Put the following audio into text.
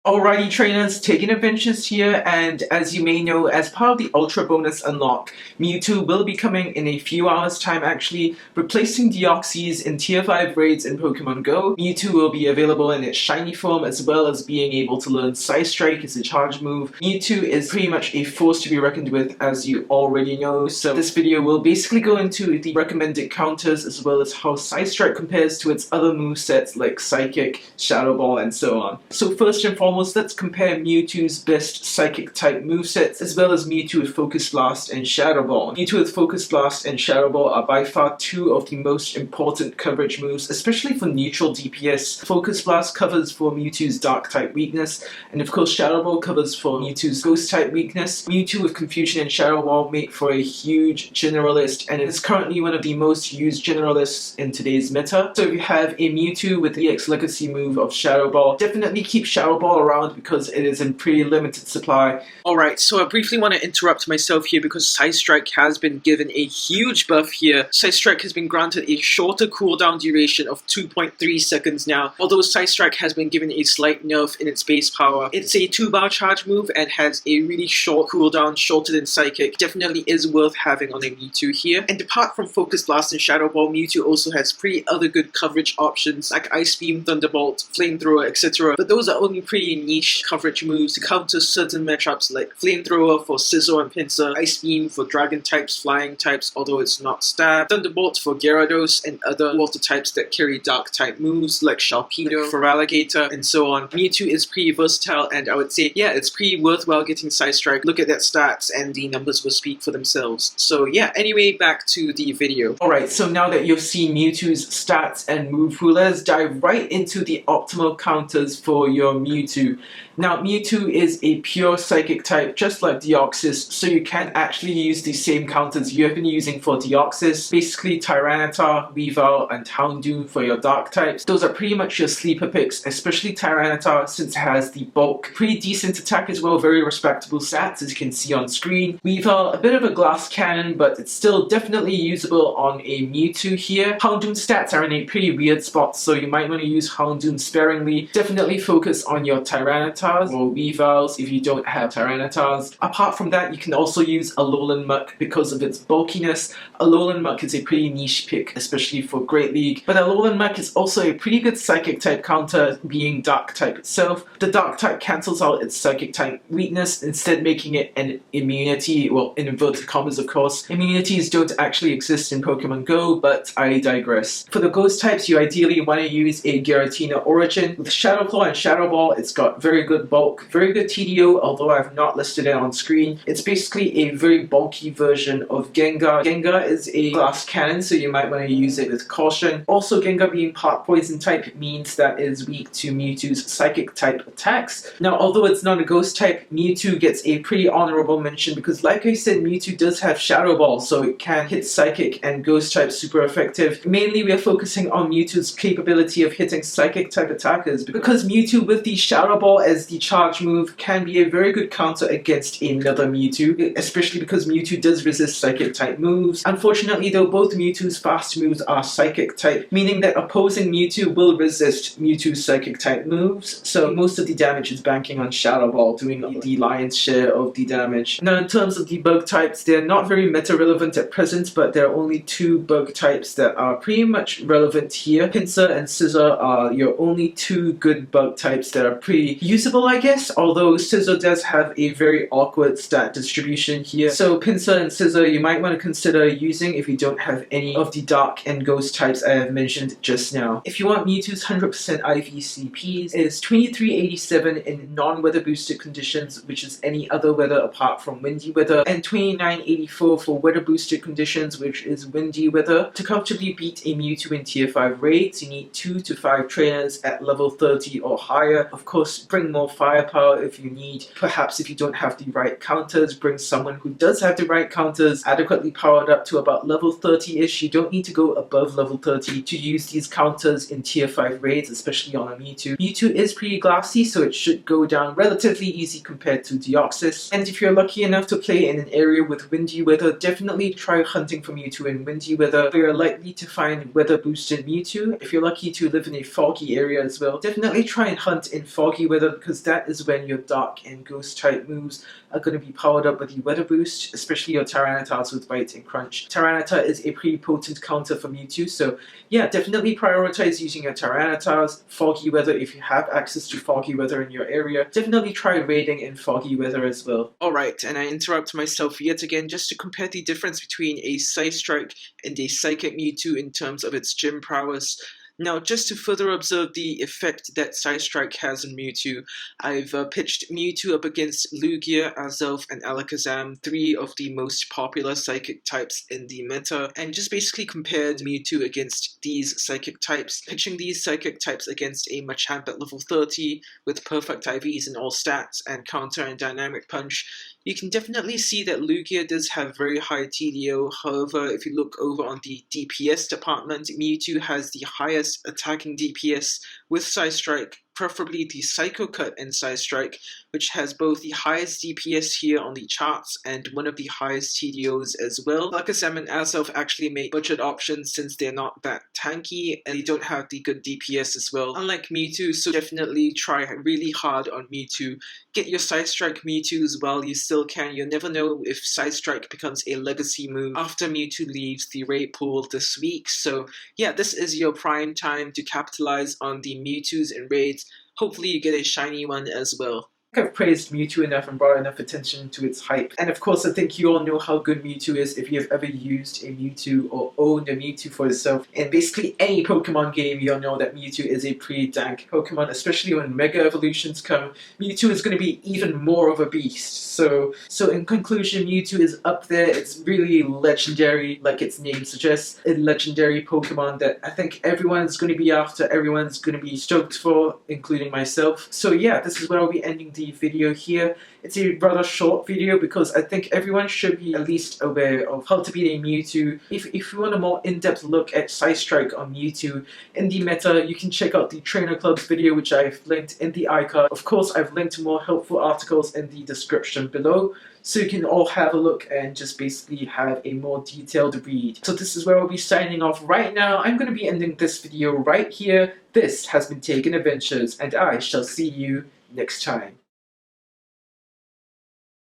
Alrighty trainers, TaeganAdventures here, and as you may know, as part of the Ultra Bonus Unlock, Mewtwo will be coming in a few hours time actually, replacing Deoxys in Tier 5 raids in Pokemon Go. Mewtwo will be available in its shiny form as well as being able to learn Psystrike as a charge move. Mewtwo is pretty much a force to be reckoned with, as you already know, so this video will basically go into the recommended counters as well as how Psystrike compares to its other movesets like Psychic, Shadow Ball, and so on. So first and foremost, let's compare Mewtwo's best Psychic-type movesets as well as Mewtwo with Focus Blast and Shadow Ball. Mewtwo with Focus Blast and Shadow Ball are by far two of the most important coverage moves, especially for neutral DPS. Focus Blast covers for Mewtwo's Dark-type weakness, and of course Shadow Ball covers for Mewtwo's Ghost-type weakness. Mewtwo with Confusion and Shadow Ball make for a huge generalist, and is currently one of the most used generalists in today's meta. So if you have a Mewtwo with the EX Legacy move of Shadow Ball, definitely keep Shadow Ball around because it is in pretty limited supply. Alright, so I briefly want to interrupt myself here because Psystrike has been given a huge buff here. Psystrike has been granted a shorter cooldown duration of 2.3 seconds now. Although Psystrike has been given a slight nerf in its base power, it's a 2-bar charge move and has a really short cooldown, shorter than Psychic. Definitely is worth having on a Mewtwo here. And apart from Focus Blast and Shadow Ball, Mewtwo also has pretty other good coverage options like Ice Beam, Thunderbolt, Flamethrower, etc. But those are only pretty niche coverage moves to counter certain matchups like Flamethrower for Scizor and Pinsir, Ice Beam for Dragon types, Flying types, although it's not stab, Thunderbolt for Gyarados and other water types that carry Dark type moves like Sharpedo, Feraligatr, and so on. Mewtwo is pretty versatile, and I would say, yeah, it's pretty worthwhile getting Psystrike. Look at that stats and the numbers will speak for themselves. So yeah, anyway, back to the video. Alright, so now that you've seen Mewtwo's stats and move pool, let's dive right into the optimal counters for your Mewtwo. Now, Mewtwo is a pure Psychic type, just like Deoxys, so you can actually use the same counters you have been using for Deoxys. Basically, Tyranitar, Weavile, and Houndoom for your Dark types. Those are pretty much your sleeper picks, especially Tyranitar since it has the bulk. Pretty decent attack as well, very respectable stats as you can see on screen. Weavile, a bit of a glass cannon, but it's still definitely usable on a Mewtwo here. Houndoom stats are in a pretty weird spot, so you might want to use Houndoom sparingly. Definitely focus on your Tyranitar or Weaviles if you don't have Tyranitars. Apart from that, you can also use Alolan Muck because of its bulkiness. Alolan Muck is a pretty niche pick, especially for Great League, but Alolan Muck is also a pretty good Psychic type counter, being Dark type itself. The Dark type cancels out its Psychic type weakness, instead making it an immunity, well, in inverted commas of course. Immunities don't actually exist in Pokemon Go, but I digress. For the Ghost types, you ideally want to use a Giratina Origin. With Shadow Claw and Shadow Ball, it's got very good bulk, very good TDO, although I've not listed it on screen. It's basically a very bulky version of Gengar. Gengar is a glass cannon, so you might want to use it with caution. Also, Gengar being part poison type means that it is weak to Mewtwo's Psychic type attacks. Now, although it's not a Ghost type, Mewtwo gets a pretty honorable mention because, like I said, Mewtwo does have Shadow Ball, so it can hit Psychic and Ghost type super effective. Mainly, we are focusing on Mewtwo's capability of hitting Psychic type attackers because Mewtwo with the Shadow Ball as the charge move can be a very good counter against another Mewtwo, especially because Mewtwo does resist Psychic type moves. Unfortunately though, both Mewtwo's fast moves are Psychic type, meaning that opposing Mewtwo will resist Mewtwo's Psychic type moves, so most of the damage is banking on Shadow Ball, doing the lion's share of the damage. Now in terms of the bug types, they're not very meta relevant at present, but there are only two bug types that are pretty much relevant here. Pinsir and Scizor are your only two good bug types that are pretty usable, I guess, although Scizor does have a very awkward stat distribution here. So Pinsir and Scizor you might want to consider using if you don't have any of the Dark and Ghost types I have mentioned just now. If you want Mewtwo's 100% IV CPs, it is 2387 in non-weather boosted conditions, which is any other weather apart from windy weather, and 2984 for weather boosted conditions, which is windy weather. To comfortably beat a Mewtwo in Tier 5 raids, you need 2 to 5 trainers at level 30 or higher. Of course, bring more firepower if you need. Perhaps if you don't have the right counters, bring someone who does have the right counters, adequately powered up to about level 30-ish. You don't need to go above level 30 to use these counters in Tier 5 raids, especially on a Mewtwo. Mewtwo is pretty glassy, so it should go down relatively easy compared to Deoxys. And if you're lucky enough to play in an area with windy weather, definitely try hunting for Mewtwo in windy weather. You're likely to find weather boosted Mewtwo. If you're lucky to live in a foggy area as well, definitely try and hunt in foggy Foggy Weather because that is when your Dark and Ghost type moves are going to be powered up with the Weather Boost, especially your Tyranitar's with Bite and Crunch. Tyranitar is a pretty potent counter for Mewtwo, so yeah, definitely prioritize using your Tyranitar's. Foggy Weather, if you have access to Foggy Weather in your area, definitely try raiding in Foggy Weather as well. Alright, and I interrupt myself yet again just to compare the difference between a Psystrike and a Psychic Mewtwo in terms of its gym prowess. Now, just to further observe the effect that Psystrike has on Mewtwo, I've pitched Mewtwo up against Lugia, Azelf, and Alakazam, three of the most popular Psychic types in the meta, and just basically compared Mewtwo against these Psychic types, pitching these Psychic types against a Machamp at level 30 with perfect IVs in all stats and counter and dynamic punch. You can definitely see that Lugia does have very high TDO, however, if you look over on the DPS department, Mewtwo has the highest attacking DPS with Psystrike, preferably the Psycho Cut in Psystrike, which has both the highest DPS here on the charts and one of the highest TDOs as well. Alakazam and Azelf actually make budget options since they're not that tanky and they don't have the good DPS as well, unlike Mewtwo, so definitely try really hard on Mewtwo. Get your Psystrike Mewtwo's while you still can. You'll never know if Psystrike becomes a legacy move after Mewtwo leaves the raid pool this week, so yeah, this is your prime time to capitalize on the Mewtwo's in raids. Hopefully you get a shiny one as well. I've praised Mewtwo enough and brought enough attention to its hype. And of course, I think you all know how good Mewtwo is if you've ever used a Mewtwo or owned a Mewtwo for yourself. In basically any Pokemon game, you all know that Mewtwo is a pretty dank Pokemon, especially when Mega Evolutions come. Mewtwo is going to be even more of a beast. So in conclusion, Mewtwo is up there. It's really legendary, like its name suggests. A legendary Pokemon that I think everyone's going to be after, everyone's going to be stoked for, including myself. So yeah, this is where I'll be ending the video here. It's a rather short video because I think everyone should be at least aware of how to beat a Mewtwo. If you want a more in-depth look at Psystrike on Mewtwo in the meta, you can check out the Trainer Club's video, which I've linked in the icon. Of course, I've linked more helpful articles in the description below, so you can all have a look and just basically have a more detailed read. So this is where I'll be signing off right now. I'm going to be ending this video right here. This has been TaeganAdventures, and I shall see you next time.